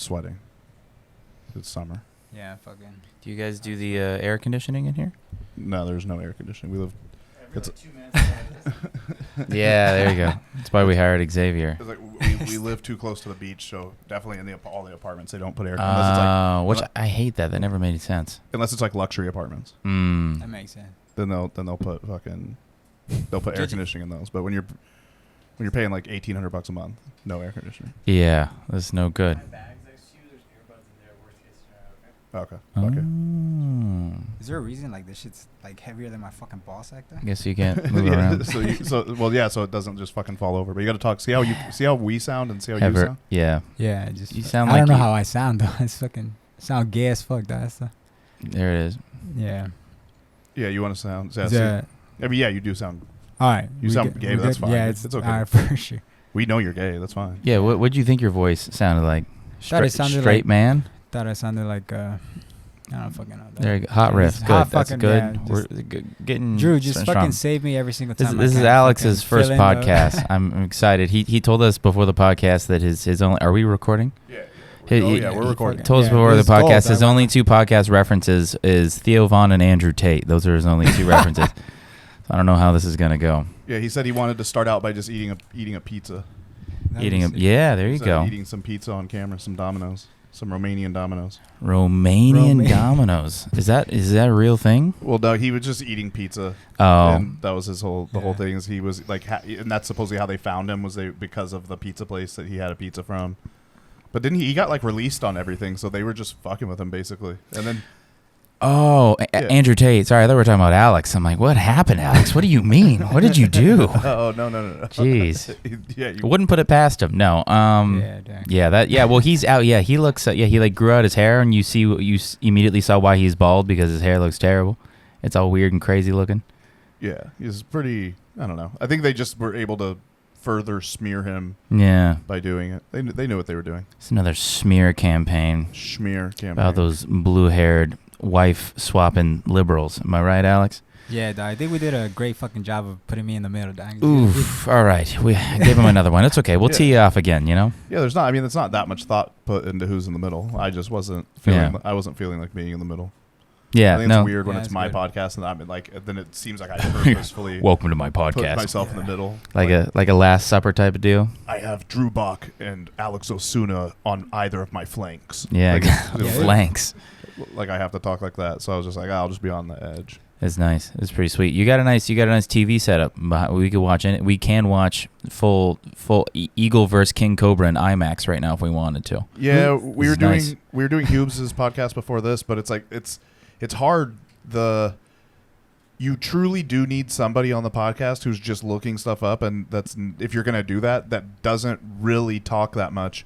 sweating. It's summer. Yeah, fucking. Do you guys do the air conditioning in here? No, there's no air conditioning. We live. It's like 2 minutes. Yeah, there you go. That's why we hired Xavier. It's like we live too close to the beach, so definitely in all the apartments they don't put air conditioning. Which I hate that. That never made sense. Unless it's like luxury apartments. That makes sense. Then they'll put air conditioning in those. But when you're paying like $1,800 a month, no air conditioning. Yeah, that's no good. Okay. Is there a reason like this shit's like heavier than my fucking ball sack? I guess you can't move around. So it doesn't just fucking fall over. But you got to talk. See how we sound and see how you sound. Yeah. Yeah, You sound I like don't know how I sound though. It's fucking sound gay as fuck. That's there it is. Yeah. Yeah, you want to sound. Yeah, you do sound. All right. You sound gay. But that's fine. Yeah, it's okay. All right, for sure. We know you're gay. That's fine. Yeah. What do you think your voice sounded like? Straight man. Thought I sounded like I don't fucking know. There you go. Hot riff. Good. Hot That's fucking, good. yeah, We're getting Drew, just strong. fucking save me every single time. This is Alex's first podcast. I'm excited. He told us before the podcast that his only. Are we recording? Yeah. We're recording. Told us before the podcast his only 2 podcast references is Theo Von and Andrew Tate. Those are his only 2 references. So I don't know how this is gonna go. Yeah, he said he wanted to start out by just eating a pizza. Yeah, there you go. Eating some pizza on camera, some Domino's. Some Romanian Domino's. Romanian Domino's. Is that a real thing? Well, no, he was just eating pizza. Oh, and that was his whole thing. Is he was like, and that's supposedly how they found him because of the pizza place that he had a pizza from. But didn't he got like released on everything, so they were just fucking with him basically. And then. Andrew Tate. Sorry, I thought we were talking about Alex. I'm like, what happened, Alex? What do you mean? What did you do? Oh, no. Jeez. Yeah, I wouldn't put it past him. No. Well, he's out. Yeah, he looks. He like grew out his hair, and you immediately saw why he's bald because his hair looks terrible. It's all weird and crazy looking. Yeah, he's pretty. I don't know. I think they just were able to further smear him. Yeah. By doing it, they knew what they were doing. It's another smear campaign. About those blue-haired wife swapping liberals. Am I right, Alex? Yeah, I think we did a great fucking job of putting me in the middle. Oof. All right. We gave him another one. It's okay. We'll tee you off again, you know? Yeah, there's not that much thought put into who's in the middle. I just wasn't feeling like being in the middle. Yeah, I think it's weird when it's my podcast and I'm like, then it seems like I purposefully welcome to my podcast. Put myself in the middle. Like a Last Supper type of deal. I have Drew Bach and Alex Osuna on either of my flanks. Yeah, flanks. Like I have to talk like that, so I was just like, I'll just be on the edge. It's nice. It's pretty sweet. You got a nice TV setup. We could watch it. We can watch full Eagle versus King Cobra in IMAX right now if we wanted to. Yeah, we were doing Hubes' podcast before this, but it's like it's hard. You truly do need somebody on the podcast who's just looking stuff up, and that's if you're gonna do that doesn't really talk that much.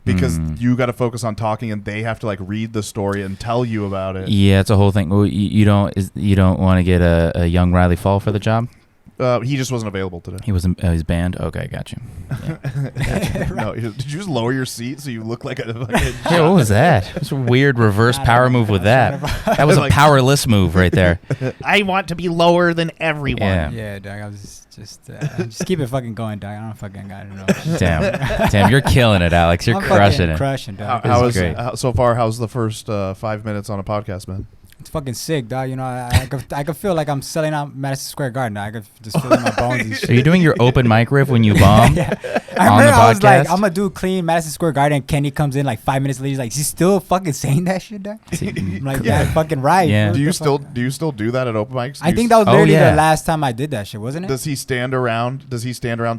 Because you got to focus on talking, and they have to like read the story and tell you about it. Yeah, it's a whole thing. You don't want to get a young Riley Fall for the job. He just wasn't available today. He wasn't. He's banned. Okay, got you. Yeah. No, did you just lower your seat so you look like a fucking? Yeah, what was that? It's a weird reverse power move with that. That was a powerless move right there. I want to be lower than everyone. Yeah, dog. I was just keep it fucking going, dog. I don't fucking got know. Damn, you're killing it, Alex. You're crushing it. Crushing, dog. So far? How's the first 5 minutes on a podcast, man? It's fucking sick, dog. You know, I could feel like I'm selling out Madison Square Garden. I could just feel in my bones and shit. Are you doing your open mic riff when you bomb? Yeah. I remember I was like, I'm gonna do clean Madison Square Garden. And Kenny comes in like 5 minutes later. He's like, he's still fucking saying that shit, dog. I'm like, yeah, fucking right. Yeah. Do you still do that at open mics? I think that was literally the last time I did that shit, wasn't it? Does he stand around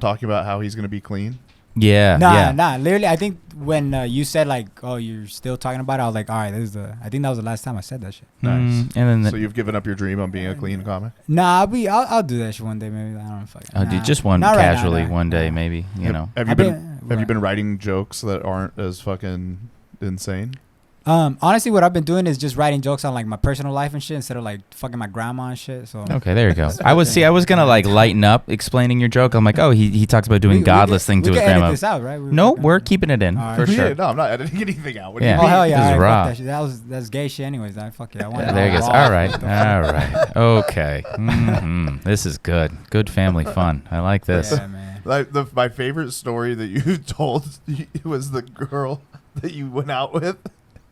talking about how he's gonna be clean? Yeah. Nah. Literally, I think when you said like, "Oh, you're still talking about it," I was like, "All right, I think that was the last time I said that shit." Nice. And then so you've given up your dream on being a clean comic? Nah, I'll do that shit one day, maybe. I don't know if I can. Oh, dude, just one casually one day, maybe. You know. Have you been writing jokes that aren't as fucking insane? Honestly, what I've been doing is just writing jokes on like my personal life and shit instead of like fucking my grandma and shit. So okay, there you go. I was gonna like lighten up explaining your joke. I'm like, oh, he talks about doing godless things to his grandma. Edit this out, right? We're keeping it in for sure. Yeah, no, I'm not editing anything out. What yeah. do you mean? Oh hell yeah! This is raw. Fuck that shit. That's gay shit, anyways. Fuck it. There you go. All right. Okay. This is good. Good family fun. I like this. Yeah, man. My favorite story that you told was the girl that you went out with,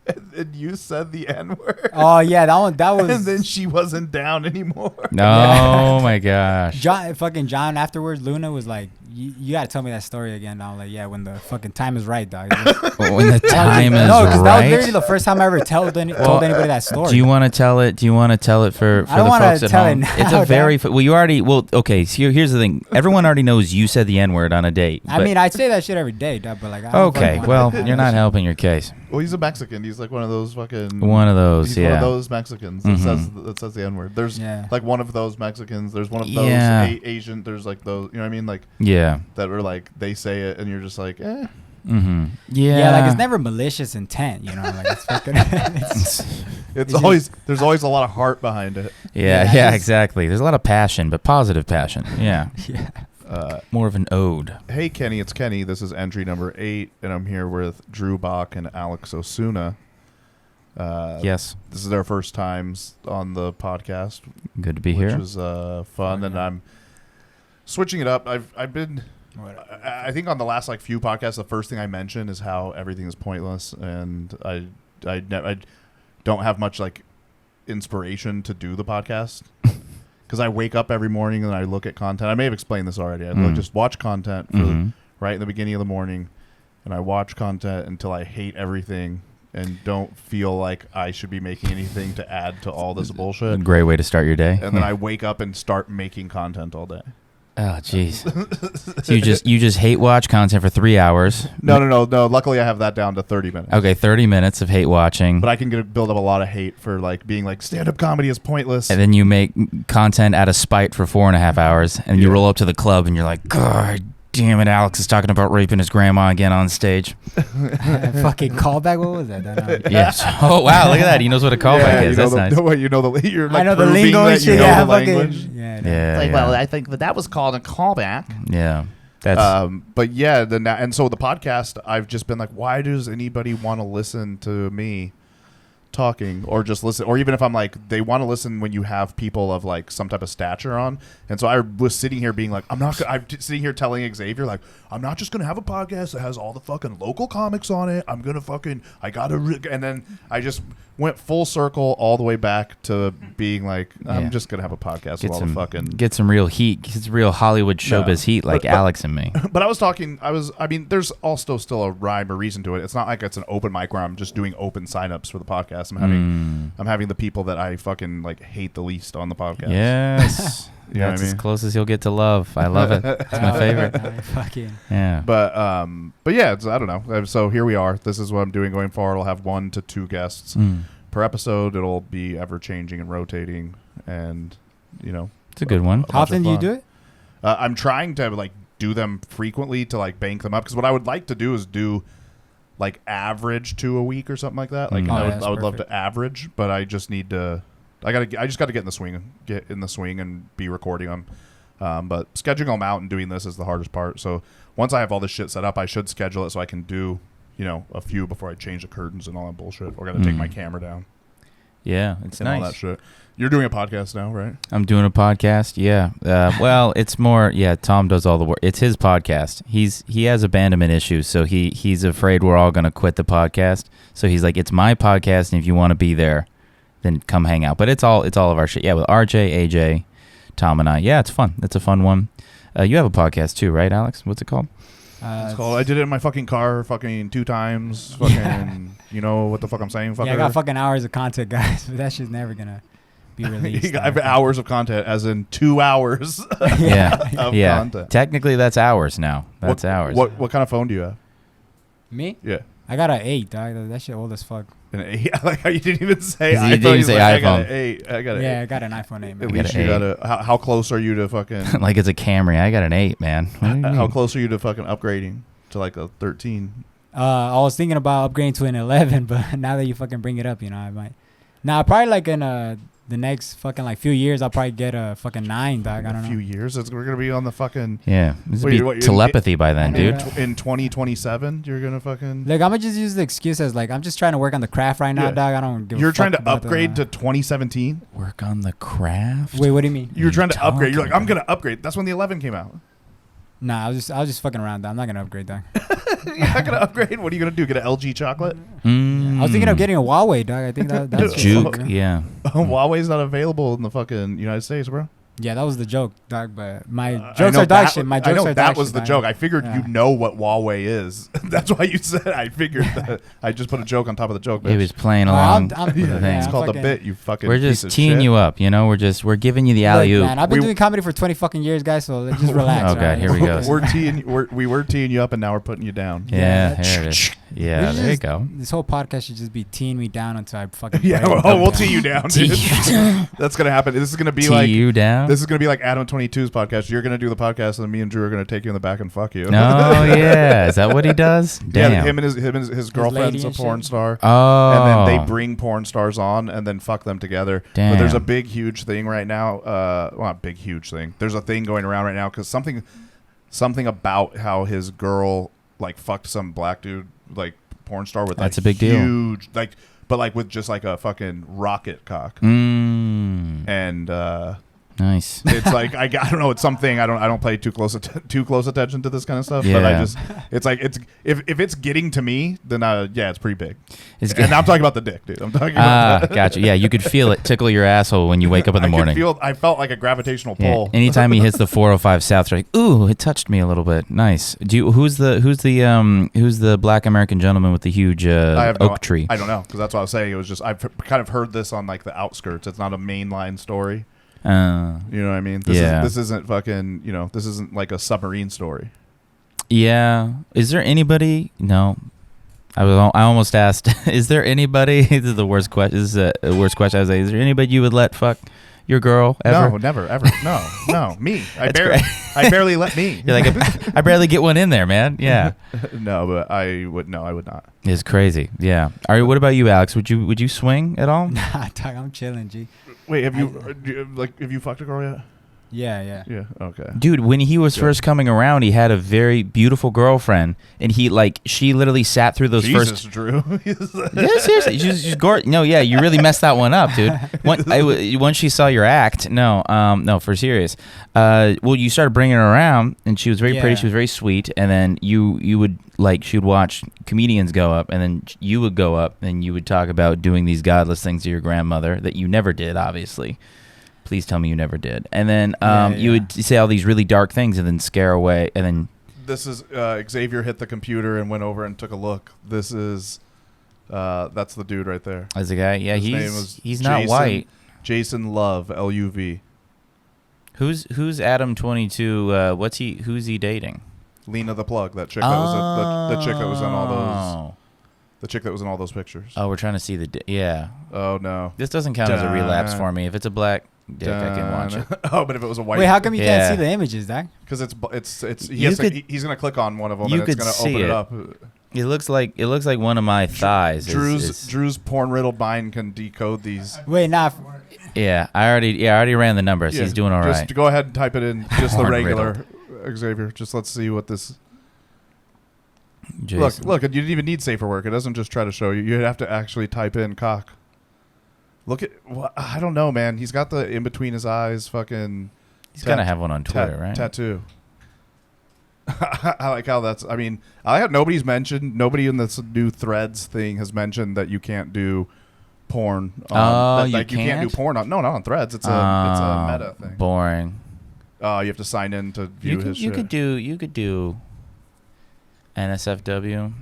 and you said the N-word. Oh yeah, that was. And then she wasn't down anymore. Oh my gosh. John afterwards, Luna was like, you gotta tell me that story again. And I was like, yeah, when the fucking time is right, dog. When the time is no, because right. that was literally the first time I ever told anybody that story. Do you want to tell it? Do you want to tell it for I don't the wanna folks at tell home? it now, It's a very well. You already okay. So here's the thing. Everyone already knows you said the N-word on a date. I mean, I say that shit every day, dog, but like. I don't Okay, well, you're not helping your case. Well, he's a Mexican. He's like one of those fucking. One of those, he's yeah. one of those Mexicans that says the N-word. There's like one of those Mexicans. There's one of those Asian. There's like those. You know what I mean? Like that are like they say it, and you're just like, eh. Mm-hmm. Yeah, like it's never malicious intent, you know. Like it's fucking. It's always there's always a lot of heart behind it. Yeah, exactly. There's a lot of passion, but positive passion. Yeah. Yeah. More of an ode. Hey Kenny, it's Kenny. This is entry number 8, and I'm here with Drew Bach and Alex Osuna. Yes. This is their first times on the podcast. Good to be here. Which was fun, and I'm switching it up. I've been. I think on the last like few podcasts, the first thing I mention is how everything is pointless, and I don't have much like inspiration to do the podcast because I wake up every morning and I look at content. I may have explained this already. I just watch content for right in the beginning of the morning, and I watch content until I hate everything and don't feel like I should be making anything to add to all this bullshit. A great way to start your day. And then I wake up and start making content all day. Oh, jeez. So you just hate watch content for 3 hours? No. Luckily, I have that down to 30 minutes. Okay, 30 minutes of hate watching. But I can build up a lot of hate for like being like stand-up comedy is pointless. And then you make content out of spite for 4.5 hours, and you roll up to the club and you're like, God damn it, Alex is talking about raping his grandma again on stage. Fucking callback. What was that? Yes. Oh wow, look at that. He knows what a callback is. That's nice. You're like I know the lingo and shit. Yeah, the language. Well, I think that was called a callback. Yeah. That's but yeah, and so the podcast, I've just been like, why does anybody want to listen to me talking, or just listen, or even if I'm like, they want to listen when you have people of like some type of stature on. And so I was sitting here being like, I'm sitting here telling Xavier like, I'm not just gonna have a podcast that has all the fucking local comics on it. I'm gonna fucking and then I just went full circle all the way back to being like, I'm just gonna have a podcast with all the fucking get some real heat, get some real Hollywood showbiz heat, like Alex and me. But I mean, there's also still a rhyme or reason to it. It's not like it's an open mic where I'm just doing open signups for the podcast. I'm having the people that I fucking like hate the least on the podcast. Yes. You know That's what I mean? as close as you'll get to love. I love it. It's my favorite. Yeah. But yeah, I don't know. So here we are. This is what I'm doing going forward. I'll have 1 to 2 guests per episode. It'll be ever changing and rotating, and it's a good one. How often do you do it? I'm trying to like do them frequently to like bank them up, because what I would like to do is do like average 2 a week or something like that. Like I would love to average, but I just need to. I just got to get in the swing and be recording them. But scheduling them out and doing this is the hardest part. So once I have all this shit set up, I should schedule it so I can do, a few before I change the curtains and all that bullshit. Or got to take my camera down. Yeah, it's nice. All that shit. You're doing a podcast now, right? I'm doing a podcast. Yeah. Well, it's more. Yeah, Tom does all the work. It's his podcast. He has abandonment issues, so he's afraid we're all gonna quit the podcast. So he's like, it's my podcast, and if you want to be there, then come hang out. But it's all of our shit. Yeah, with RJ, AJ, Tom, and I. Yeah, it's fun. It's a fun one. You have a podcast too, right, Alex? What's it called? It's called. I did it in my fucking car, fucking 2 times. Fucking, you know what the fuck I'm saying? Fucker? Yeah, I got fucking hours of content, guys, but that shit's never gonna be released. I have hours of content, as in 2 hours. Of content. Technically, that's hours now. That's hours. What kind of phone do you have? Me? Yeah. I got an 8, dog. That shit old as fuck. An 8? I like how you didn't even say iPhone. You didn't say like, iPhone. I got an 8. Yeah, I got an iPhone 8. Man. At least you got a. How close are you to fucking? Like it's a Camry. I got an 8, man. How close are you to fucking upgrading to like a 13? I was thinking about upgrading to an 11, but now that you fucking bring it up, I might. Now, probably like in the next fucking like few years, I'll probably get a fucking 9, dog. I don't know. A few years? We're gonna be on the fucking. Yeah, this will be telepathy by then, dude. In 2027, you're gonna fucking. Like, I'm gonna just use the excuse as like I'm just trying to work on the craft right now, dog. I don't give. You're trying to upgrade to 2017. Work on the craft. Wait, what do you mean? You're trying to upgrade. You're like, I'm gonna upgrade. That's when the 11 came out. Nah, I was just fucking around. I'm not gonna upgrade, dog. You're not gonna upgrade. What are you gonna do? Get an LG chocolate? I was thinking of getting a Huawei, dog. I think that's Juke, yeah. Huawei's not available in the fucking United States, bro. Yeah, that was the joke, dog. But my jokes are dog shit. My jokes I know are that dog was shit, the dog. joke. I figured Yeah. you know what Huawei is. That's why you said. I figured that. I just put a joke on top of the joke. Bitch. He was playing Well, along. I'm- with the yeah, thing. It's I'm called the fucking- bit. You fucking. We're piece just of teeing shit. you up, you know. We're giving you the alley Look, oop. man, I've been We- doing comedy for 20 fucking years, guys. So let's just relax. Oh, God, here we go. We were teeing you up, and now we're putting you down. Yeah, Yeah. there it is. Yeah, there you go. This whole podcast should just be teeing me down until I fucking. Yeah, break. we'll tee you down, dude. Tee That's gonna happen. This is gonna be Tee like you down. This is gonna be like Adam 22's podcast. You're gonna do the podcast, and me and Drew are gonna take you in the back and fuck you. Oh yeah, is that what he does? Damn. Yeah, him and his girlfriend's a and porn shit. star. Oh. And then they bring porn stars on and then fuck them together. Damn. But there's a big, huge thing right now. Well, not big, huge thing. There's a thing going around right now because something about how his girl like fucked some black dude, like porn star with That's like a big deal. huge, like, but like with just like a fucking rocket cock. And Nice. it's like I don't know. It's something I don't pay too close attention to this kind of stuff. But Yeah. it's like if it's getting to me, then yeah, it's pretty big. It's And I'm talking about the dick, dude. I'm talking about that. Gotcha. Yeah, you could feel it tickle your asshole when you wake up in the morning. I felt like a gravitational Yeah. pull. Anytime he hits the 405 South, you're like, ooh, it touched me a little bit. Nice. Who's the black American gentleman with the huge oak tree? I don't know because that's what I was saying. It was just I've kind of heard this on like the outskirts. It's not a mainline story. You know what I mean? This isn't fucking. This isn't like a submarine story. Yeah. Is there anybody? No. I almost asked. Is there anybody? This is the worst question. This is the worst question. I was like, is there anybody you would let fuck your girl ever? No, never, ever. No, me. I barely let me. You're like, I barely get one in there, man. Yeah. No, but I would not. It's crazy. Yeah. All right. What about you, Alex? Would you swing at all? Nah, dog, I'm chilling, G. Wait, have you fucked a girl yet? Yeah. Yeah. Okay. Dude, when he was first coming around, he had a very beautiful girlfriend, and she literally sat through those Jesus, first. Drew. Yeah, seriously, she's gorgeous. No, yeah, you really messed that one up, dude. Once she saw your act, no, for serious. Well, you started bringing her around, and she was very pretty. She was very sweet, and then you would she would watch comedians go up, and then you would go up, and you would talk about doing these godless things to your grandmother that you never did, obviously. Please tell me you never did. And then you would say all these really dark things and then scare away. And then this is Xavier hit the computer and went over and took a look. This is that's the dude right there. as a guy, yeah, His name was he's not Jason- white. Jason Love, Luv. Who's Adam 22? Who's he dating? Lena the Plug, that chick that was the chick that was in all those. The chick that was in all those pictures. Oh, we're trying to see the yeah. Oh no. This doesn't count as a relapse for me. If it's a black dick, I can watch it. Oh, but if it was a white. Wait, how come you can't Yeah. see the images, dog? Because it's You he's gonna click on one of them you and it's could gonna see open it it. up. It looks like one of my thighs. Drew's porn riddled mind can decode these. Wait, nah. Yeah, I already ran the numbers. Yeah, He's doing all right. Just go ahead and type it in. Just the Porn regular Xavier. Just let's see what this. Jason. Look! You didn't even need safer work. It doesn't just try to show you. You have to actually type in cock. Look at. I don't know, man. He's got the in between his eyes. Fucking. He's gotta have one on Twitter, right? Tattoo. I like how that's. I mean, I have nobody's mentioned. Nobody in this new Threads thing has mentioned that you can't do porn. You can't do porn on. No, not on Threads. It's a meta thing. Boring. You have to sign in to view his shit. You could do NSFW.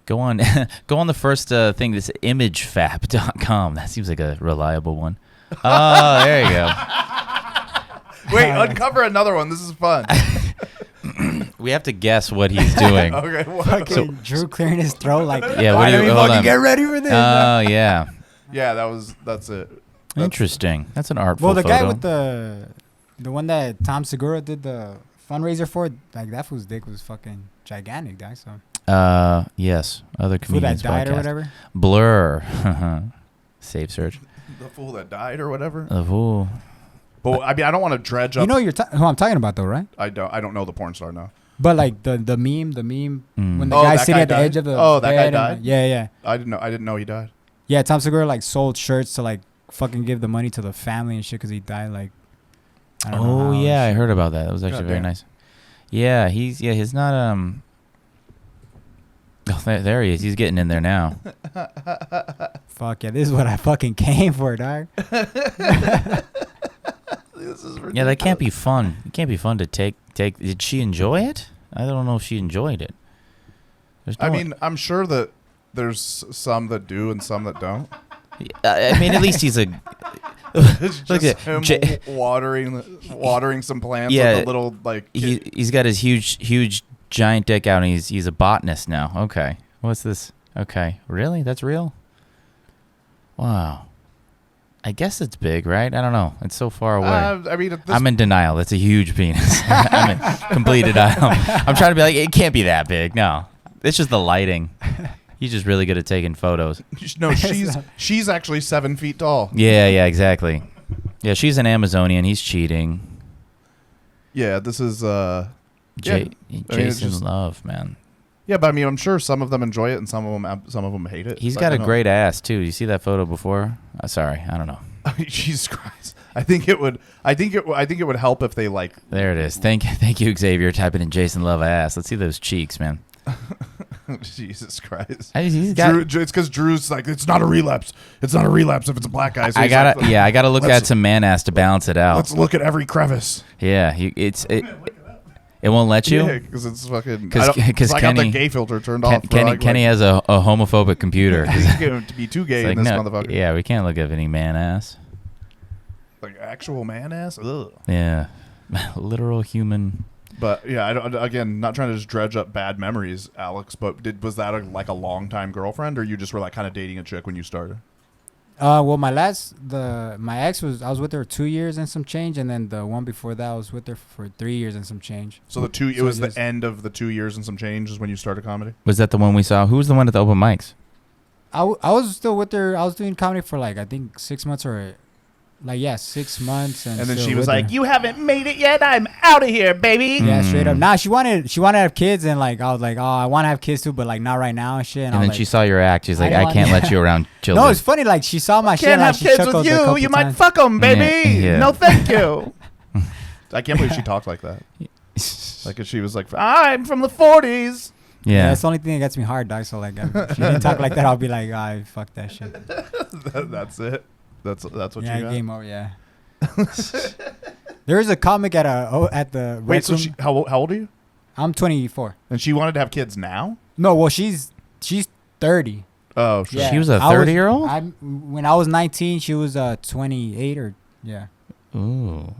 Go on the first thing. This imagefap.com. That seems like a reliable one. Oh, there you go. Wait, uncover another one. This is fun. We have to guess what he's doing. Okay. Fucking Drew clearing his throat like. Yeah, what do you hold on. Get ready for this. Oh, yeah. Yeah, that's it. Interesting. That's an artful Well, the guy photo. with the one that Tom Segura did the fundraiser for, like that fool's dick was fucking gigantic, guy. So. Yes. Other Fool that comedians died or podcast. whatever. Blur. Safe search. The fool that died or whatever. The fool. But I mean, I don't want to dredge up. You know who I'm talking about though, right? I don't know the porn star now. But like the meme when the Oh, guy's that sitting guy at the died? edge of the Oh, that guy bed died? and, yeah. I didn't know he died. Yeah, Tom Segura like sold shirts to like fucking give the money to the family and shit because he died like I don't know Oh how yeah, I she- heard about that. That was actually very Goddamn. nice. Yeah, he's not Oh, there he is. He's getting in there now. Fuck yeah, this is what I fucking came for, dog. This is Yeah, that can't be fun. It can't be fun to take. Did she enjoy it? I don't know if she enjoyed it. There's I no- mean, I'm sure that there's some that do and some that don't. I mean, at least he's a. It's Look just at him J- watering some plants Yeah, with a little like. He's got his huge giant dick out, and he's a botanist now. Okay, what's this? Okay, really? That's real? Wow. I guess it's big, right? I don't know. It's so far away. I mean, at this I'm in denial. That's a huge penis. I'm in complete denial. I'm trying to be like, it can't be that big. No, it's just the lighting. He's just really good at taking photos. no, she's actually 7 feet tall. Yeah, exactly. Yeah, she's an Amazonian. He's cheating. Yeah, this is Jason it's just- Love, man. Yeah, but I mean, I'm sure some of them enjoy it and some of them hate it. He's But got I a don't great ass too. You see that photo before? Sorry, I don't know. know. Jesus Christ! I think it would help if they like. There it is. Thank you, Xavier. Typing in Jason Love ass. Let's see those cheeks, man. Jesus Christ! He's got. Drew, it's because Drew's like, it's not a relapse. It's not a relapse if it's a black guy. So I he's gotta like, I gotta look let's- at some man ass to balance it out. Let's look at every crevice. Yeah, it won't let you. Yeah, because it's fucking. 'Cause I got the Kenny- gay filter turned off. Kenny has a homophobic computer. He's going to be too gay It's in like, this no, motherfucker. yeah, we can't look at any man ass. Like actual man ass. Ugh. Yeah, literal human. But yeah, I don't, again, not trying to just dredge up bad memories, Alex. But was that like a long time girlfriend, or you just were like kind of dating a chick when you started? Well, my ex I was with her 2 years and some change, and then the one before that I was with her for 3 years and some change. So it So was the just- end of the 2 years and some change is when you started comedy. Was that the one we saw? Who was the one at the open mics? I was still with her. I was doing comedy for like I think 6 months or 6 months, and And then still she was with like, her. You haven't made it yet. I'm out of here, baby. Yeah, straight up. Mm. Nah, she wanted to have kids, and like I was like, oh, I want to have kids too, but like not right now and shit. And I was then like, she saw your act. She's I like, don't I want- can't let you around children. no, it's funny. Like she saw my shit. Can't Like, have she kids chuckled with a you. couple You might times. fuck them, baby. Yeah. No, thank you. I can't believe she talked like that. Like if she was like, I'm from the 40s. Yeah, yeah. that's the only thing that gets me hard, dog. So like, if she didn't talk like that, I'll be like, ah, fuck that shit. That's it. That's what Yeah, you got. game over. Yeah. There is a comic at the Wait, Red so Room. how old are you? I'm 24. And she wanted to have kids now? No, well, she's 30. Oh, shit. Yeah. She was a I 30-year-old? When I was 19, she was 28 or yeah. Ooh.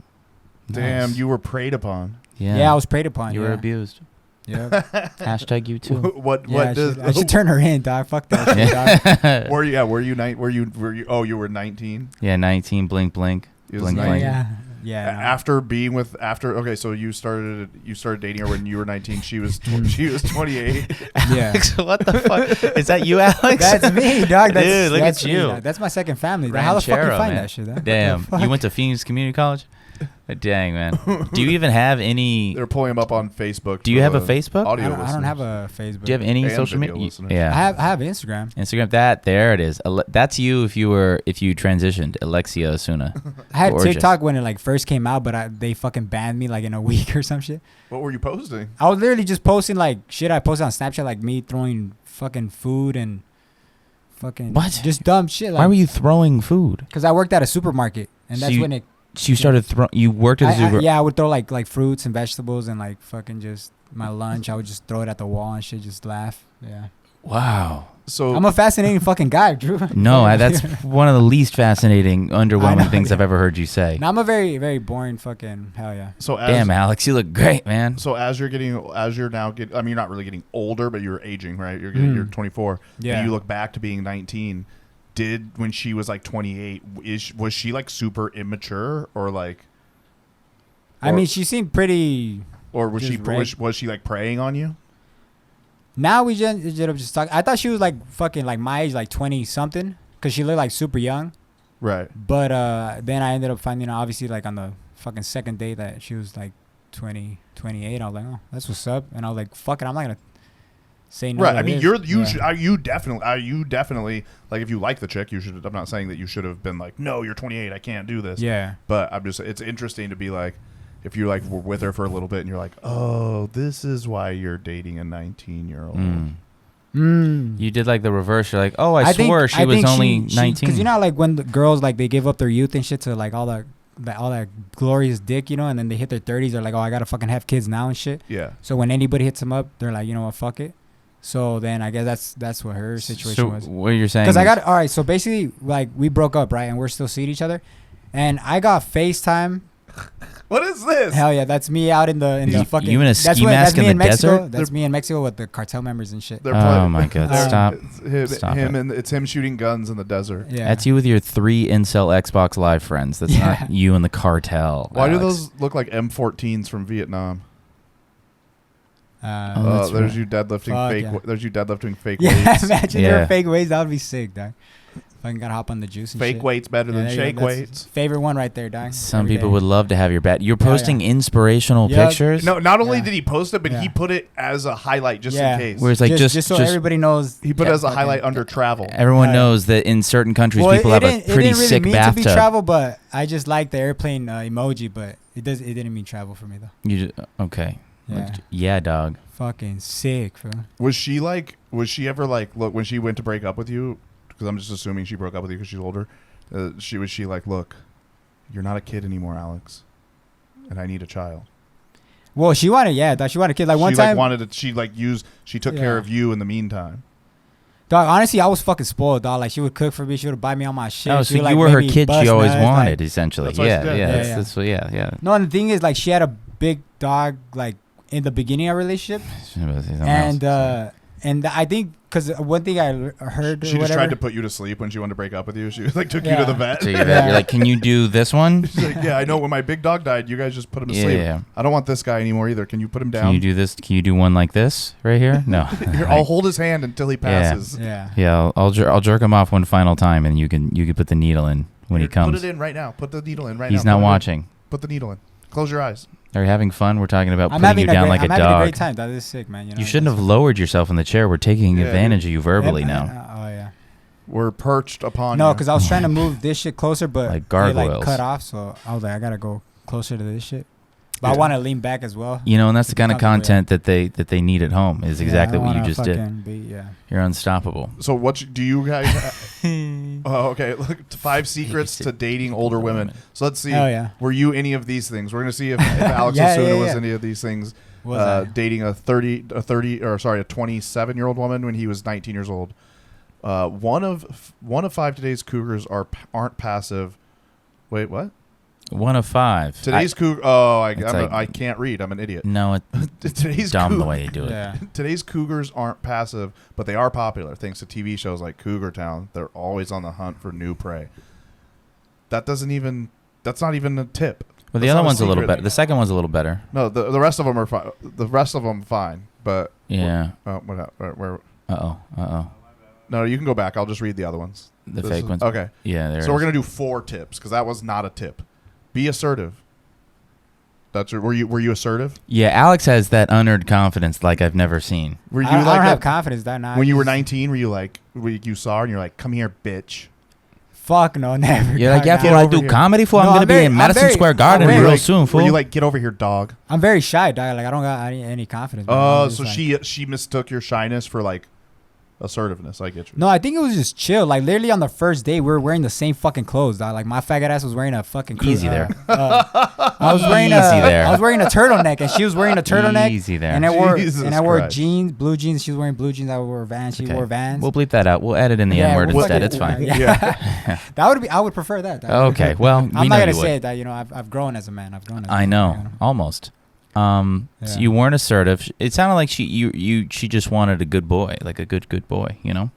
Damn, Nice. you were preyed upon. Yeah. Yeah, I was preyed upon. You yeah. were abused. Yeah. Hashtag you too. what Yeah, does I should turn her in, dog. Fuck that shit, dog. yeah. were you oh, you were 19? Yeah, 19, blink, blink. He was Blink, 19. blink. Yeah. No. After okay, so you started dating her when you were 19. She was 28. Yeah. What the fuck? Is that you, Alex? That's me, dog. That's, Dude, look that's at me, you. dog. That's my second family. Dog. How the fuck you Ranchero, find man. that shit? Dog? Damn. What the You fuck? went to Phoenix Community College? Dang, man. Do you even have any? They're pulling him up on Facebook. Do you for have a the Facebook? Audio I don't listeners. have a Facebook. Do you have any And social video media? listeners. Yeah. I have Instagram. Instagram. There it is. That's you if you transitioned. Alexia Osuna. I had Gorgeous. TikTok when it like first came out, but they fucking banned me like in a week or some shit. What were you posting? I was literally just posting like shit I posted on Snapchat, like me throwing fucking food and fucking What? just dumb shit. Like, Why were you throwing food? Because I worked at a supermarket, and So that's you- when it. So you started you worked at a super. Yeah, I would throw like fruits and vegetables and like fucking just my lunch. I would just throw it at the wall and shit, just laugh. Yeah, Wow. So I'm a fascinating fucking guy, Drew. No, that's one of the least fascinating, I underwhelming know, things I've yeah. ever heard you say. No, I'm a very very boring fucking hell yeah. so as Damn, Alex, you look great, man. so as you're now getting, I mean, you're not really getting older, but you're aging, right? You're 24. Yeah. And you look back to being 19. When she was like 28, was she like super immature or like? I mean, she seemed pretty. Or was Just was she like preying on you? Now we just ended up just talking. I thought she was like fucking like my age, like 20 something, because she looked like super young. Right. But then I ended up finding out, obviously, like on the fucking second day that she was like 20, 28. I was like, oh, that's what's up. And I was like, fuck it, I'm not gonna. say no. Right. to I mean, this. you definitely like if you like the chick, you should. I'm not saying that you should have been like, no, you're 28, I can't do this. Yeah. But I'm just. It's interesting to be like, if you like were with her for a little bit and you're like, oh, this is why you're dating a 19-year-old. You did like the reverse. You're like, oh, I swore she was only 19. Because you know, like when the girls like they give up their youth and shit to like all that glorious dick, you know, and then they hit their 30s, they're like, oh, I gotta fucking have kids now and shit. Yeah. So when anybody hits them up, they're like, you know what, fuck it. So then I guess that's what her situation was. What you're saying? Because I got all right. So basically, like we broke up, right, and we're still seeing each other, and I got FaceTime. What is this? Hell yeah, that's me out in the fucking. You in a ski mask in the Mexico. desert? That's me in Mexico with the cartel members and shit. Oh my god! Stop! Stop him and it's him shooting guns in the desert. Yeah. That's you with your 3 incel Xbox Live friends. That's not you and the cartel. Why Alex. do those look like M14s from Vietnam? that's There's right. you deadlifting Fuck, fake. yeah. There's you deadlifting fake Yeah, weights. imagine Yeah. your fake weights. That would be sick, dog. Fucking gotta hop on the juice and Fake shit. weights better than there you go. shake That's weights. Favorite one right there, dog. Some Every people day. would love to have your bat. You're Yeah, posting yeah. inspirational Yep. pictures. No, not only Yeah. did he post it, but he Yeah. put it as a highlight just Yeah. in case. Where it's like just so everybody knows. He put it as a fucking- highlight under travel. everyone Yeah. knows that in certain countries Well, people it have a didn't- pretty it didn't really sick mean to be bathtub. travel, but I just like the airplane emoji, but it didn't mean travel for me though. You just, okay? Yeah. Yeah, dog. Fucking sick, bro. Was she ever like, look, when she went to break up with you, because I'm just assuming she broke up with you because she's older, was she like, look, you're not a kid anymore, Alex, and I need a child. Well, she wanted a kid. Like one she time, she took care Yeah. of you in the meantime. dog. Honestly, I was fucking spoiled, dog. Like she would cook for me. She would buy me all my shit. Oh, She so would, you like, were make her me kid bust she always nuts, wanted, like- essentially. That's what Yeah, she did. yeah, Yeah, that's what, yeah. No, and the thing is, like, she had a big dog, like in the beginning of our relationship, and I think because one thing I heard, She or just tried whatever, to put you to sleep when she wanted to break up with you. She like took you to Yeah. the vet. So Yeah. you're like, can you do this one? She's like, yeah, I know. When my big dog died, you guys just put him to Yeah, sleep. yeah. I don't want this guy anymore either. Can you put him down? Can you do this? Can you do one like this right here? No. Here, I'll hold his hand until he passes. yeah. Yeah, I'll jerk him off one final time, and you can put the needle in when he Here, comes. Put it in right now. Put the needle in right now. He's not Put it in. watching. Put the needle in. Close your eyes. Are you having fun? We're talking about I'm putting you having down a like great, a I'm having a dog. great time. That is sick, man. You know, You shouldn't have lowered yourself in the chair. We're taking Yeah, advantage of you verbally now. Oh yeah. We're perched upon No, you. because I was trying to move this shit closer, but Like it gargoyles. cut off. So I was like, I gotta go closer to this shit. But Yeah. I want to lean back as well. You know, and that's the It's kind of comfortable, content that they need at home. Is exactly Yeah, I what you wanna just did. fucking yeah. You're unstoppable. So do you guys? Oh, okay. Look, 5 secrets to dating older women. So let's see. Oh yeah. Were you any of these things? We're gonna see if Alex Yeah, Osuna yeah, was yeah. any of these things. Was I? Dating a 27-year-old woman when he was 19 years old. One of 5 today's cougars aren't passive. Wait, what? 1 of 5. Today's cougar. Oh, It's like- I can't read. I'm an idiot. No, Today's dumb the cou- way you do it. Yeah. Today's cougars aren't passive, but they are popular thanks to TV shows like Cougar Town. They're always on the hunt for new prey. That's not even a tip. Well, the That's other not a one's a little secret. better. The second one's a little better. No, the rest of them are fine. The rest of them fine, but Yeah. where? Uh oh. No, you can go back. I'll just read the other ones. The This fake is- ones. Okay. Yeah, there. So we're gonna do 4 tips because that was not a tip. Be assertive. Were you assertive? Yeah, Alex has that unearned confidence like I've never seen. Were you I like don't have that confidence that now. when you were 19? Were you like you saw her and you're like, come here, bitch? Fuck no, never. You're like, dog, yeah, nah. fool, I over do here. comedy for. No, I'm gonna I'm be very- in I'm Madison very- Square Garden I'm real very- soon, fool. Were you like, get over here, dog? I'm very shy, dog. Like I don't got any confidence. man. Oh, I'm just so like- she mistook your shyness for like assertiveness. I get you. No, I think it was just chill. Like literally on the first day, we were wearing the same fucking clothes, dog. Like my faggot ass was wearing a fucking Easy there. I was wearing Easy there. I was wearing a turtleneck, and she was wearing a turtleneck. Easy there. And I wore Jesus Christ. jeans, blue jeans. She was wearing blue jeans. I wore Vans. She Okay. wore Vans. We'll bleep that out. We'll edit in the Yeah, N word we'll instead. fucking- It's fine. Yeah. That would be. I would prefer that. dog. Okay. Well, I'm we not know gonna you say would. it. That you know, I've grown as a man. I've grown. As a I man, know. you know? Almost. So Yeah. you weren't assertive. It sounded like she just wanted a good boy, like a good boy. You know.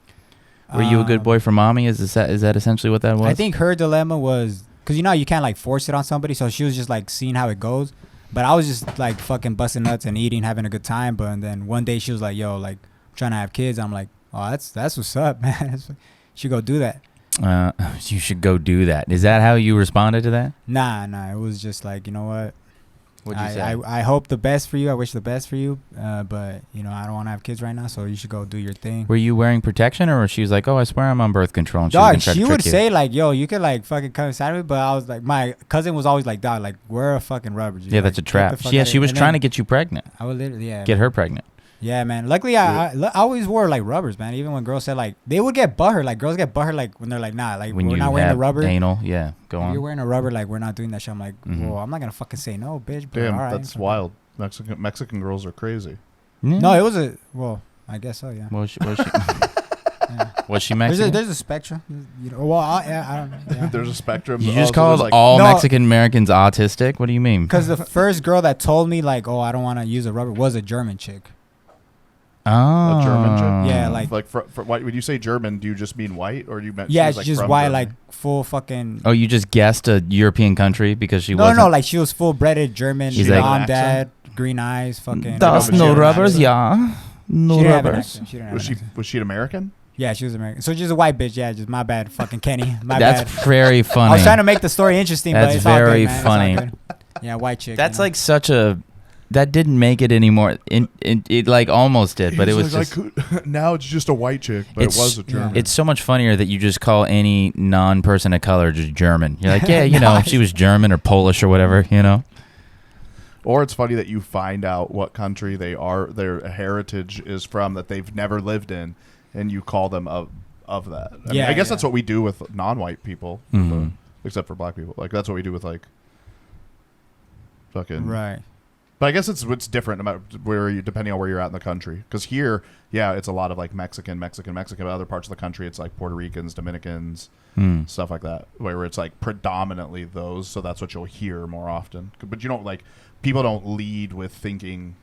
Were you a good boy for mommy? Is that essentially what that was? I think her dilemma was because you know you can't like force it on somebody, so she was just like seeing how it goes. But I was just like fucking busting nuts and eating, having a good time. But and then one day she was like, "Yo, like I'm trying to have kids." I'm like, "Oh, that's what's up, man. You should go do that." you should go do that. Is that how you responded to that? Nah. It was just like, you know what? What'd you say? I hope the best for you. I wish the best for you. But you know, I don't want to have kids right now, so you should go do your thing. Were you wearing protection, or she was like, "Oh, I swear I'm on birth control"? And Dog, she she would would say like, "Yo, you could like fucking come inside of me," but I was like, my cousin was always like, "Dog, like wear a fucking rubber." Dude. Yeah, Like, that's a get trap. the fuck Yeah, outta she here. was And trying to then get you pregnant. I would literally, yeah, Get her pregnant. yeah, man. Luckily, I always wore like rubbers, man. Even when girls said like they would get butthurt, like girls get butthurt, like when they're like, "Nah, like When we're you not wearing the have rubber." anal, yeah, go If you're on. wearing a rubber, like we're not doing that shit. I'm like, Mhm. well, I'm not gonna fucking say no, bitch. But Damn, all right. that's wild. Mexican girls are crazy. Yeah. No, it was a well, I guess so, yeah. Was she, was she, Yeah. was she Mexican? There's a spectrum. You know, well, I don't know. Yeah. There's a spectrum. You Oh, just so called there's, like, all No. Mexican Americans autistic? What do you mean? Because the first girl that told me like, oh, I don't want to use a rubber was a German chick. Oh, a German chick? Yeah, like for white. When you say German, do you just mean white, or do you meant? yeah, she was, it's like, just from white, Germany? like full fucking. Oh, you just guessed a European country because she No, wasn't. no, like she was full breaded German. She's like- Mom, An dad, green eyes, fucking. Das no no rubbers, rubbers, yeah. No She didn't have an rubbers. accent. She didn't have Was an she accent. was she an American? Yeah, she was American. So just a white bitch. Yeah, just my bad, fucking Kenny. My That's bad. very funny. I was trying to make the story interesting, but That's it's all good, very man. It's all funny. good. Yeah, white chick. That's you know? like such a. That didn't make it anymore. It like almost did, but it was just. now it's just a white chick, but It's- it was a German. It's so much funnier that you just call any non-person of color just German. You're like, yeah, you know, Nice. she was German or Polish or whatever, you know. Or it's funny that you find out what country their heritage is from that they've never lived in, and you call them of that. I mean, Yeah, I guess yeah. that's what we do with non-white people, Mhm. except for black people. Like that's what we do with like fucking. right. But I guess it's different about where you, depending on where you're at in the country. Because here, yeah, it's a lot of like Mexican. But other parts of the country, it's like Puerto Ricans, Dominicans, Mm. stuff like that, where it's like predominantly those. So that's what you'll hear more often. But you don't like people don't lead with thinking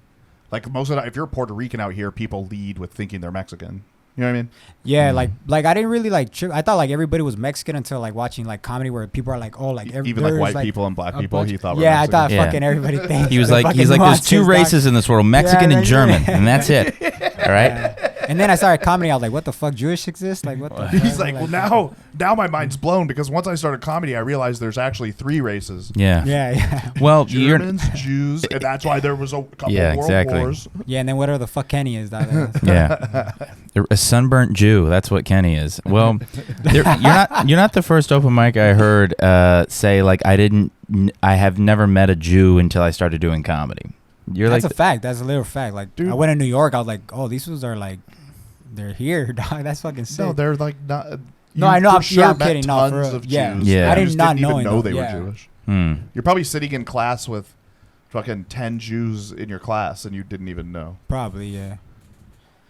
like most of the, if you're Puerto Rican out here, people lead with thinking they're Mexican. You know what I mean? Yeah, Mm. like I didn't really like trip. I thought like everybody was Mexican until like watching like comedy where people are like, oh, like Even like white people and black people, he thought. Were yeah, I Mexican. thought Yeah. fucking everybody thinks. He was the like, fucking he's like, there's two nuances, dog. races in this world, Mexican Yeah, and that's German, it. and that's it. All right. Yeah. And then I started comedy. I was like, what the fuck, Jewish exists? Like, what the? He's fuck? like, well, now my mind's blown because once I started comedy, I realized there's actually 3 races. Yeah. Yeah. Well, you're. Germans, Jews, and that's why there was a couple Yeah, world exactly. wars. Yeah, and then whatever the fuck Kenny is, dog. Yeah, a sunburnt Jew. That's what Kenny is. Well, you're not the first open mic I heard say like I have never met a Jew until I started doing comedy. You're That's like a fact. That's a little fact. Like, Dude. I went to New York. I was like, oh, these fools are like, they're here, dog. That's fucking sick. No, they're like not. No, you I know, for I'm- sure yeah, I'm met kidding. No, Tons for real. of Yeah. Jews. Yeah. You I did just not didn't know even know them. they Yeah. were Jewish. hmm. You're probably sitting in class with fucking 10 Jews in your class, and you didn't even know. Probably, yeah.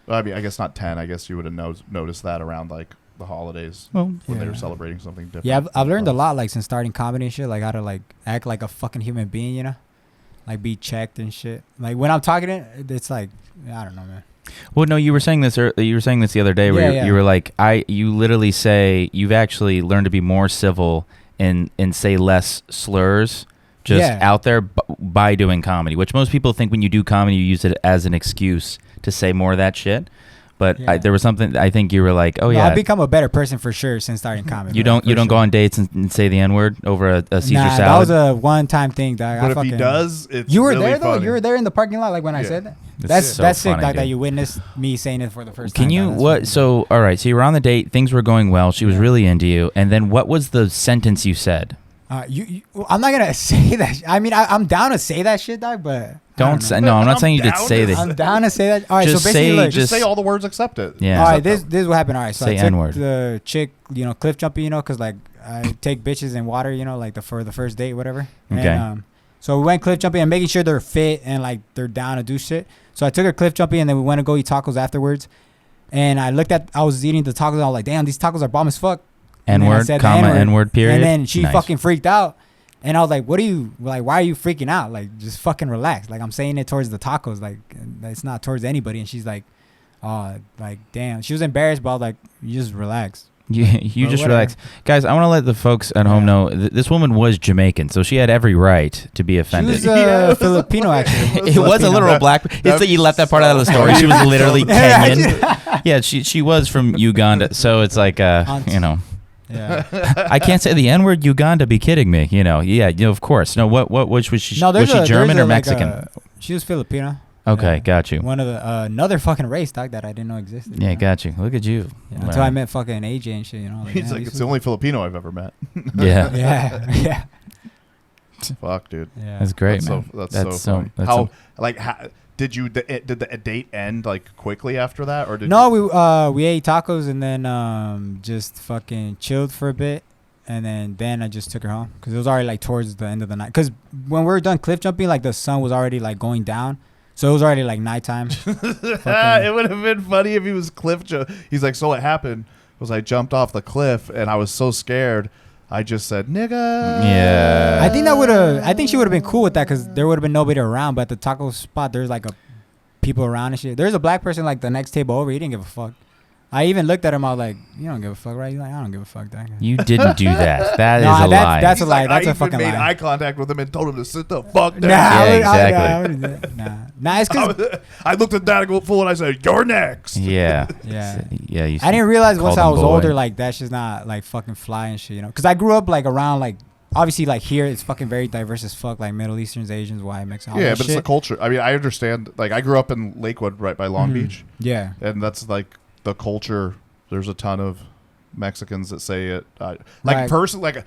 I mean, I guess not 10. I guess you would have noticed that around like the holidays Well, when they Yeah. were celebrating something different. Yeah, I've learned a lot, like, since starting comedy and shit, like, how to, like, act like a fucking human being, you know? Like, be checked and shit. Like, when I'm talking, it's like, I don't know, man. Well, no, you were saying this. You were saying this the other day, where Yeah, you, yeah. you were like, You literally say you've actually learned to be more civil and say less slurs, just Yeah. out there by doing comedy. Which most people think when you do comedy, you use it as an excuse to say more of that shit. But Yeah. there was something I think you were like, oh No, yeah, I've become a better person for sure since starting comedy. you bro, don't for go sure. on dates and say the N-word over a Caesar Nah, that salad. was a one-time thing, dog. But if he does, it's You were really there, though? funny. You were there in the parking lot, like, when I Yeah. said that? That's That's so sick, funny, dog, that dude. you witnessed me saying it for the first Can time. you dog. That's what? fucking- So all right, so you were on the date, things were going well. She was really into you, and then what was the sentence you said? I'm not gonna say that. I mean, I'm down to say that shit, dog. But I Don't know. say. No, I'm not I'm saying you did down say to this. I'm down to say that. All right, Just so basically, say- look, Just say all the words, accept it. Yeah. all right, this is what happened. All right, so Say I took N-word. the chick, cliff jumping, because like I take bitches in water, like for the first date, whatever. Okay. And, so we went cliff jumping and making sure they're fit and like they're down to do shit. So I took her cliff jumping and then we went to go eat tacos afterwards. And I was eating the tacos and I was like, damn, these tacos are bomb as fuck. And then I N-word, said the comma, N-word. N-word, period. And then she Nice. fucking freaked out. And I was like, why are you freaking out? Like, just fucking relax. Like, I'm saying it towards the tacos. Like, it's not towards anybody. And she's like, oh, like, damn. She was embarrassed, but I was like, you just relax. You But just whatever. relax. Guys, I want to let the folks at home know this woman was Jamaican, so she had every right to be offended. She was Filipino, actually. It was a literal black. It's that you left that part out of the story. She was literally Kenyan. Yeah, she was from Uganda, so it's like Aunt. Yeah. I can't say the N word. Uganda, be kidding me? You know, yeah, of course. No, which was she? No, Was she German or Mexican? She was Filipino. Okay, Yeah. got you. One of the another fucking race, dog, that I didn't know existed. Yeah, you know? got you. Look at you. Yeah, until I met fucking AJ and shit, you know. He's like, it's the only Filipino I've ever met. Yeah, Yeah. Fuck, dude. Yeah. that's great, That's man. so That's so- funny. that's How so- like did you did the date end like quickly after that, or did No, you, we ate tacos and then just fucking chilled for a bit, and then I just took her home because it was already like towards the end of the night. Because when we were done cliff jumping, like the sun was already like going down, so it was already like nighttime. it would have been funny if he was he's like, so what happened was I jumped off the cliff and I was so scared I just said nigga. Yeah. I think she would have been cool with that because there would have been nobody around. But at the taco spot, there's like people around and shit. There's a black person like the next table over. He didn't give a fuck. I even looked at him. I was like, "You don't give a fuck, right?" He's like, "I don't give a fuck." Dog. You didn't do that. That is Nah, a lie. that's a He's lie. like, That's I a fucking even made lie. eye contact with him and told him to sit the fuck down. Yeah, exactly. Nah, it's because I looked at that fool and I said, "You're next." Yeah. Yeah. Yeah. You I didn't realize once called I him was boy. older, like that's just not like fucking fly and shit, you know. Because I grew up like around like obviously like here it's fucking very diverse as fuck, like Middle Easterns, Asians, white, Mexicans. Yeah, but it's the culture. I mean, I understand. Like, I grew up in Lakewood, right by Long Beach, Yeah. and that's like the culture. There's a ton of Mexicans that say it. Like Right. personally, like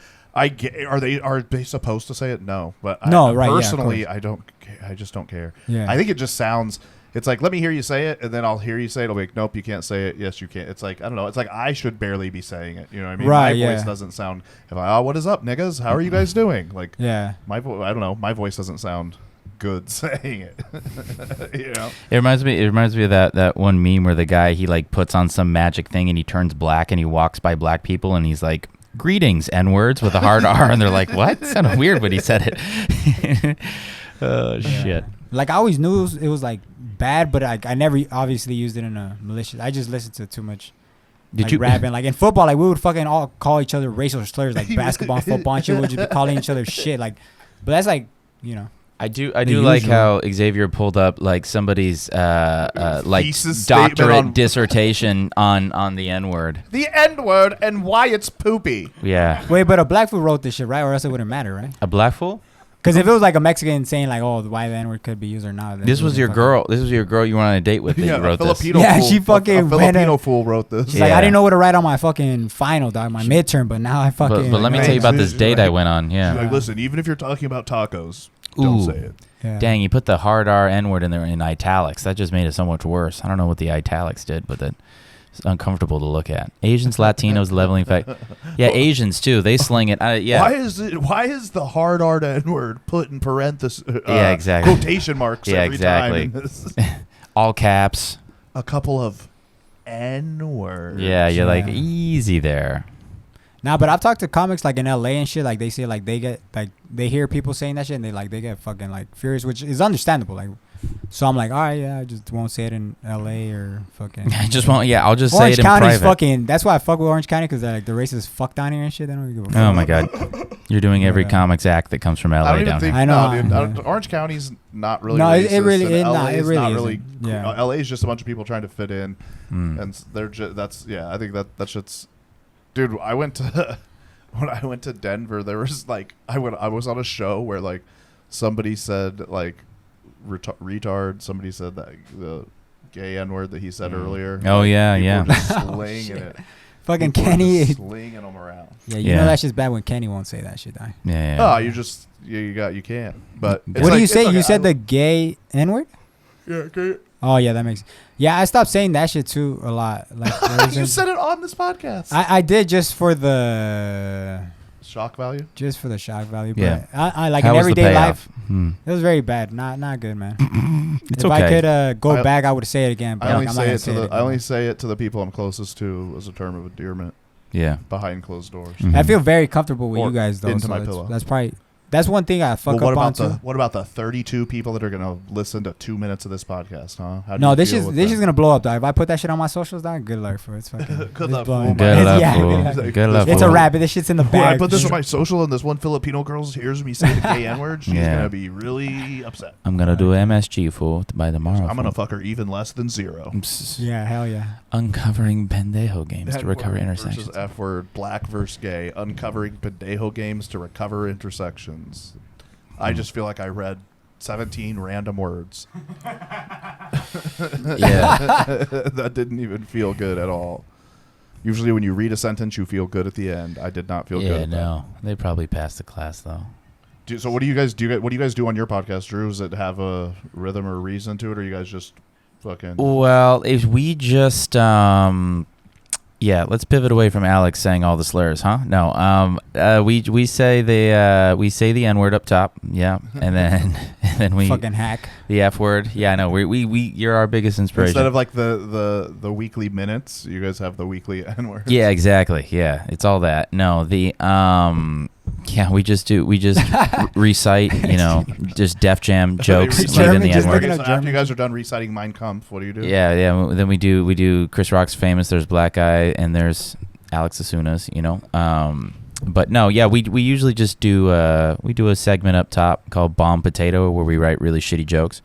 are they supposed to say it? No, but No, right, yeah, of personally, course. I don't. I just don't care. Yeah. I think it just sounds. It's like, let me hear you say it, and then I'll hear you say it. I'll be like, nope, you can't say it. Yes, you can. It's like, I don't know. It's like I should barely be saying it. You know what I mean? Right, My yeah. voice doesn't sound. If I, what is up, niggas? How are you guys doing? Like, Yeah. I don't know. My voice doesn't sound good saying it. You know? It reminds me of that one meme where the guy he like puts on some magic thing and he turns black and he walks by black people and he's like, "Greetings, N-words," with a hard R, and they're like, "What?" It sounded weird when he said it. Oh shit. Like I always knew it was like bad, but I never obviously used it in a malicious. I just listened to too much. Did like you rapping like in football? Like we would fucking all call each other racial slurs, like basketball, and football, and shit. We would just be calling each other shit. Like, but that's like, you know. I do The like usual. how Xavier pulled up like somebody's like Thesis statement doctorate on- dissertation on the N-word. The N word and why it's poopy. Yeah. Wait, but a black fool wrote this shit, right? Or else it wouldn't matter, right? A black fool? Because if it was like a Mexican saying like, "Oh, why the N-word could be used or not," then This it was wouldn't your fucking- girl. This was your girl you were on a date with that you a wrote this. Filipino Yeah, fool. she fucking a went Filipino in- fool wrote this. She's like, Yeah. I didn't know what to write on my fucking final, dog, my midterm, but now I fucking. But let me Right. tell you about this She's date like- I went on. She's Yeah. like, listen, even if you're talking about tacos, don't Ooh. say it. Yeah. Dang, you put the hard R N-word in there in italics. That just made it so much worse. I don't know what the italics did, but it's uncomfortable to look at. Asians, Latinos, leveling fact. Yeah, Asians too. They sling it. Yeah. Why is the hard R N word put in parentheses? Yeah, exactly. Quotation marks. Yeah, every exactly. Time in this. All caps. A couple of N words. Yeah, you're like Yeah. easy there. Nah, but I've talked to comics like in LA and shit. Like they say like they get like they hear people saying that shit and they get fucking like furious, which is understandable. Like, so I'm like, all right, yeah, I just won't say it in LA or fucking. I just won't. Yeah, I'll just Orange say it in County's private. fucking. That's why I fuck with Orange County because like the racists fuck down here and shit. They don't give a fuck. Oh my god, you're doing every Yeah. comics act that comes from LA I don't even down think. here. I know, No, dude, yeah. Orange County's not really. No, racist, it really- and it LA not- it is really not really. isn't. Yeah. LA is just a bunch of people trying to fit in, Mm. and they're just. That's yeah. I think that shit's. Dude, I went to when I went to Denver. There was like I was on a show where like somebody said like retard. Somebody said that the gay N word that he said earlier. Oh, yeah, People yeah. were just Oh, slinging shit. it. Fucking People were Kenny. just slinging them around. Yeah, you Yeah. know that's just bad when Kenny won't say that shit. Dog. Yeah. Oh, you just you can't. But it's What do like- you it's say? okay. You said the gay N word? Yeah, okay. Oh yeah, that makes. Yeah, I stopped saying that shit too a lot. Like You said it on this podcast. I did just for the Shock value. shock value. But Yeah. I like How in was the everyday payoff? life, Hmm. it was very bad. Not good, man. It's if okay. I could go I- back, I would say it again. But I only I'm not say gonna it say to it the again. I only say it to the people I'm closest to as a term of endearment Yeah. behind closed doors. Mhm. I feel very comfortable with Or you guys though. into so my that's, pillow. that's probably That's one thing I fuck what up about on too. what about the 32 people that are gonna listen to 2 minutes of this podcast? Huh? How do No, you this feel is with this that? is gonna blow up. Though. If I put that shit on my socials, dog, good luck for it. It's fucking. Good it's luck, blowing fool. up. Good luck, Yeah, fool. good luck. Good luck, It's a fool. rabbit. This shit's in the Well, I bag. put this on my social, and this one Filipino girl hears me say the gay N word. She's Yeah. gonna be really upset. I'm gonna do MSG fool by tomorrow. I'm gonna fool. fuck her even less than 0. Yeah, hell yeah. Uncovering pendejo games to recover N-word intersections. versus F word, black versus gay, uncovering pendejo games to recover intersections. I just feel like I read 17 random words. Yeah. That didn't even feel good at all. Usually when you read a sentence, you feel good at the end. I did not feel good Yeah, at that. no. They probably passed the class though. So what do you guys do? What do you guys do on your podcast, Drew? Does it have a rhythm or reason to it, or you guys just fucking? Well, if we just yeah, let's pivot away from Alex saying all the slurs, huh? No, we say the N word up top, yeah, and then we Fucking hack. the F word, yeah. I know we you're our biggest inspiration. Instead of like the weekly minutes, you guys have the weekly N word. Yeah, exactly. Yeah, it's all that. No, the yeah, we just recite, just Def Jam jokes Recite- using the just N word. looking So at after you guys are done reciting Mein Kampf, what do you do? Yeah, yeah. Then we do Chris Rock's famous. There's Black Guy and there's Alex Asuna's. But no, yeah. We usually just do we do a segment up top called Bomb Potato where we write really shitty jokes.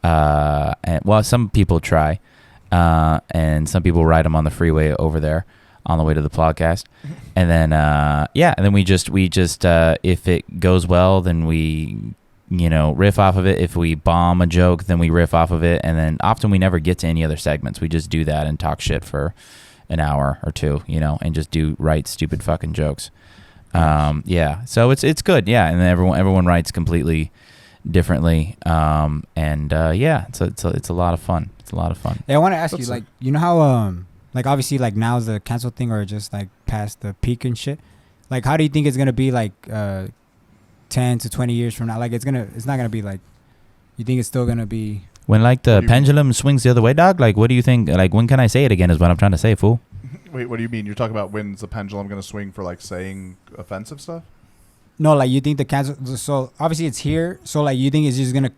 And well, some people try, and some people write them on the freeway over there on the way to the podcast. And then yeah, and then we just if it goes well, then we riff off of it. If we bomb a joke, then we riff off of it. And then often we never get to any other segments. We just do that and talk shit for an hour or two, and just write stupid fucking jokes. Yeah, so it's good. Yeah, and then everyone writes completely differently. Yeah, it's a lot of fun. It's a lot of fun. Hey, I want to ask That's you, like, how like obviously like now is the cancel thing or just like past the peak and shit. Like, how do you think it's gonna be like 10 to 20 years from now? Like, it's not gonna be like. You think it's still gonna be? When like the What do you pendulum swings the other way, dog. Like, what do you think? Like, when can I say it again? Is what I'm trying to say, fool. Wait, what do you mean? You're talking about when's the pendulum going to swing for like saying offensive stuff? No, like you think the cancel. So obviously it's here. So like you think it's just gonna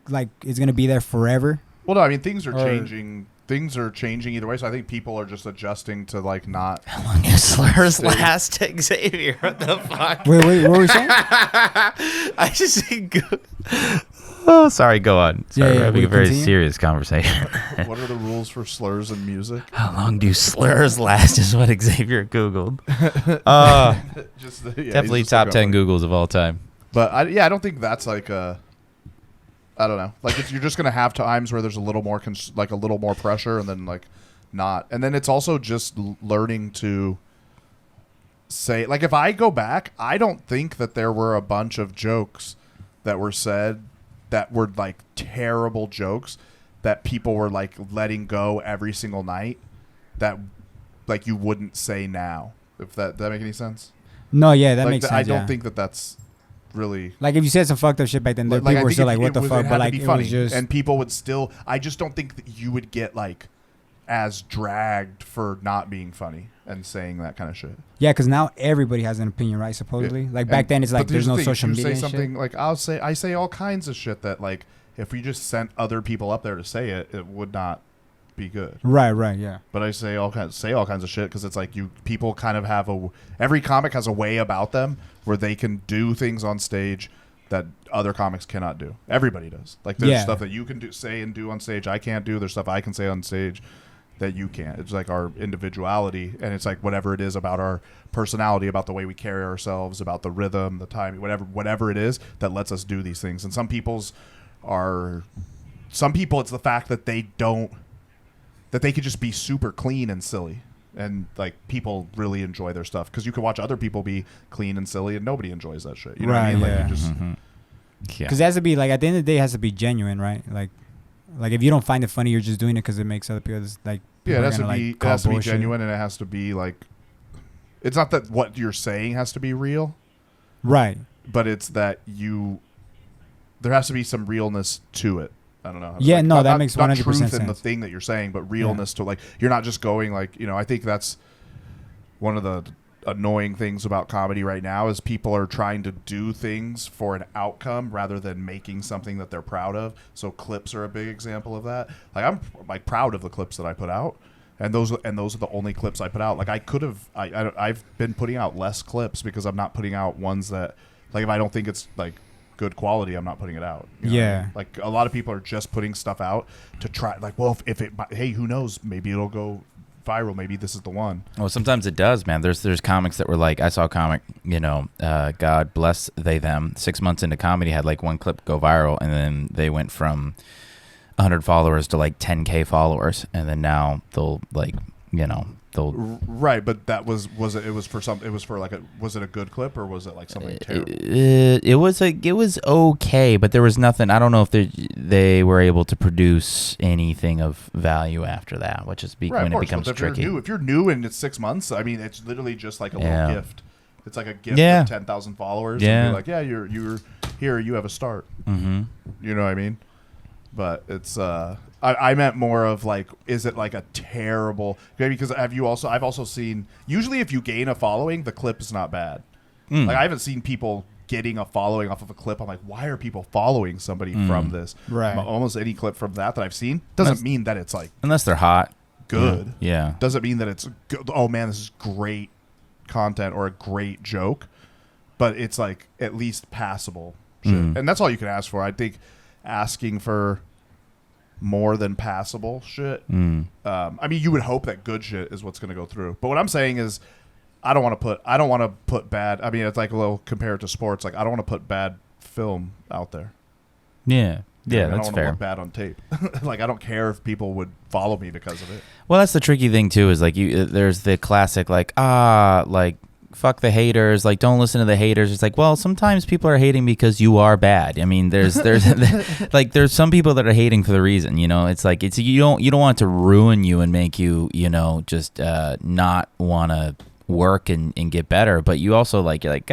it's gonna be there forever? Well, no, I mean things are Or- changing. Things are changing either way. So I think people are just adjusting to like not. How long do slurs Stay. last, Xavier? What the fuck? Wait, what were we saying? I just think. Oh, sorry. Go on. Sorry, Yeah, we're having we a very continue? serious conversation. What are the rules for slurs in music? How long do slurs last? Is what Xavier googled. Just Definitely top 10 Googles of all time. But I don't think that's like a. I don't know. Like you're just gonna have times where there's a little more a little more pressure, and then like not, and then it's also just learning to say like if I go back, I don't think that there were a bunch of jokes that were said that were like terrible jokes that people were like letting go every single night that like you wouldn't say now. If that make any sense? No, yeah, that Like, makes sense. I don't yeah. think that that's really. Like if you said some fucked up shit back then, people I were think still if like, "What the it fuck?" had But to like be it funny, was just. and people would still. I just don't think that you would get like as dragged for not being funny and saying that kind of shit. Yeah, because now everybody has an opinion, right? Supposedly, Yeah. like back And- then, it's but like there's the no thing, social if you media. say and something shit. like I say all kinds of shit that like if we just sent other people up there to say it, it would not be good. Right, yeah. But I say all kinds of shit because it's like people kind of have every comic has a way about them where they can do things on stage that other comics cannot do. Everybody does. Like there's Yeah. stuff that you can say and do on stage I can't do. There's stuff I can say on stage that you can't. It's like our individuality, and it's like whatever it is about our personality, about the way we carry ourselves, about the rhythm, the timing, whatever it is that lets us do these things. And some people it's the fact that they could just be super clean and silly, and like people really enjoy their stuff because you can watch other people be clean and silly and nobody enjoys that shit. You know what I Right, mean? Like yeah. you just Yeah. Because it has to be like at the end of the day, it has to be genuine, right? Like if you don't find it funny, you're just doing it because it makes other people like. yeah, people it are has to gonna, be like, call bullshit. genuine, and it has to be like. It's not that what you're saying has to be real, Right. but it's that there has to be some realness to it. I don't know. Yeah, Like, no, not- that not- makes not 100% truth in the sense. thing that you're saying, but realness to like you're not just going like I think that's one of the. annoying things about comedy right now is people are trying to do things for an outcome rather than making something that they're proud of. So clips are a big example of that. Like I'm like proud of the clips that I put out. And those are the only clips I put out. Like I could have, I've been putting out less clips because I'm not putting out ones that, like if I don't think it's like good quality, I'm not putting it out. You know what I mean? Like a lot of people are just putting stuff out to try. Like, well, if it, hey, who knows? Maybe it'll go viral. Maybe this is the one. Well, sometimes it does, man. There's comics that were like, I saw a comic, God bless they them. 6 months into comedy, had like one clip go viral, and then they went from 100 followers to like 10K followers, and then now they'll like they'll right. But that was it a good clip or was it like something terrible? It was okay, but there was nothing. I don't know if they were able to produce anything of value after that, which is when it becomes tricky. If you're new and it's 6 months, I mean, it's literally just like a little gift. It's like a gift of 10,000 followers. Yeah. And you're like, yeah, you're here. You have a start. Mm-hmm. You know what I mean? But it's I meant more of like, is it like a terrible? Because I've also seen, usually if you gain a following, the clip is not bad. Like I haven't seen people getting a following off of a clip. I'm like, why are people following somebody from this? Right. Almost any clip from that I've seen doesn't mean that it's like unless they're hot, good. Yeah. Doesn't mean that it's good. Oh man, this is great content or a great joke, but it's like at least passable shit. And that's all you can ask for. I think asking for more than passable shit. I mean, you would hope that good shit is what's going to go through. But what I'm saying is, I don't want to put bad. I mean, it's like a little compared to sports. Like I don't want to put bad film out there. Yeah. Yeah, I that's don't fair. look bad on tape. Like I don't care if people would follow me because of it. Well, that's the tricky thing too. Is like there's the classic like fuck the haters, like don't listen to the haters. It's like, well, sometimes people are hating because you are bad. I mean, there's like there's some people that are hating for the reason, it's like you don't want it to ruin you and make you just not want to work and get better, but you also you're like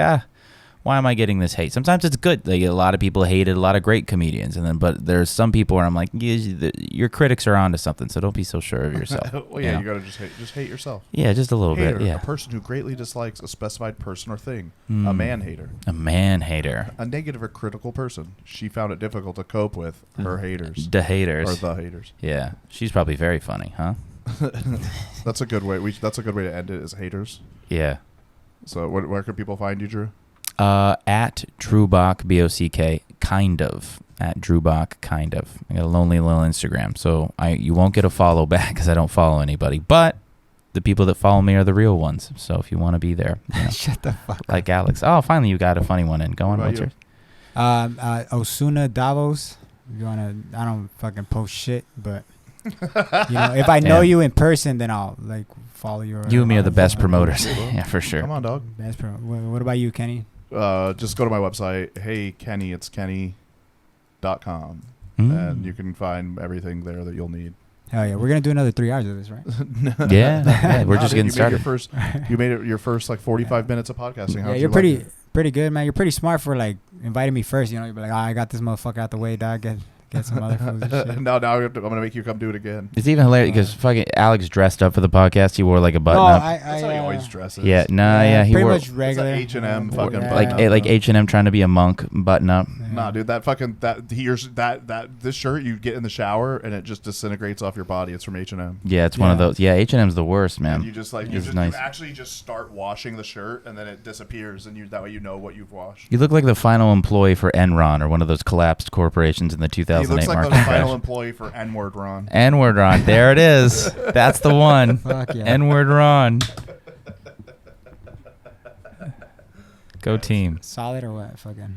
why am I getting this hate? Sometimes it's good. Like a lot of people hated a lot of great comedians, but there's some people where I'm like, your critics are onto something, so don't be so sure of yourself. Well, yeah, you gotta just hate yourself. Yeah, just a little Hater, bit. Yeah, a person who greatly dislikes a specified person or thing. A man hater. A man hater. A negative or critical person. She found it difficult to cope with her haters. The haters. Or the haters. Yeah, she's probably very funny, huh? That's a good way. That's a good way to end it. Is haters. Yeah. So where can people find you, Drew? At Drewbach, BOCK, kind of. At Drewbach, kind of. I got a lonely little Instagram, so you won't get a follow back because I don't follow anybody. But the people that follow me are the real ones. So if you want to be there, Shut the fuck like Alex. Oh, finally you got a funny one in. Go on, what's yours? Osuna Davos. If you wanna, I don't fucking post shit, but if I know you in person, then I'll follow you. You and me are the best promoters. Yeah, for sure. Come on, dog. Best what about you, Kenny? Just go to my website. Hey, Kenny, it's kenny.com. And you can find everything there that you'll need. Hell yeah. We're going to do another 3 hours of this, right? Yeah, we're just getting started. You made it your first 45 minutes of podcasting. Yeah, you're pretty good, man. You're pretty smart for inviting me first. You'd be like, I got this motherfucker out the way, dog. Get some other foods and shit. No, I'm gonna make you come do it again. It's even hilarious because fucking Alex dressed up for the podcast. He wore like a button up. That's how he always dresses. Yeah, he pretty wore much regular H&M fucking like H&M trying to be a monk button up. Nah, dude, this shirt you get in the shower and it just disintegrates off your body. It's from H&M. Yeah, it's one of those. Yeah, H&M's the worst, man. And you just you actually just start washing the shirt and then it disappears and that way you know what you've washed. You look like the final employee for Enron or one of those collapsed corporations in the 2008 market. He looks like the final employee for N-word Ron. N-word Ron. There it is. That's the one. Fuck yeah. N-word Ron. Go team. Solid or what? Fucking.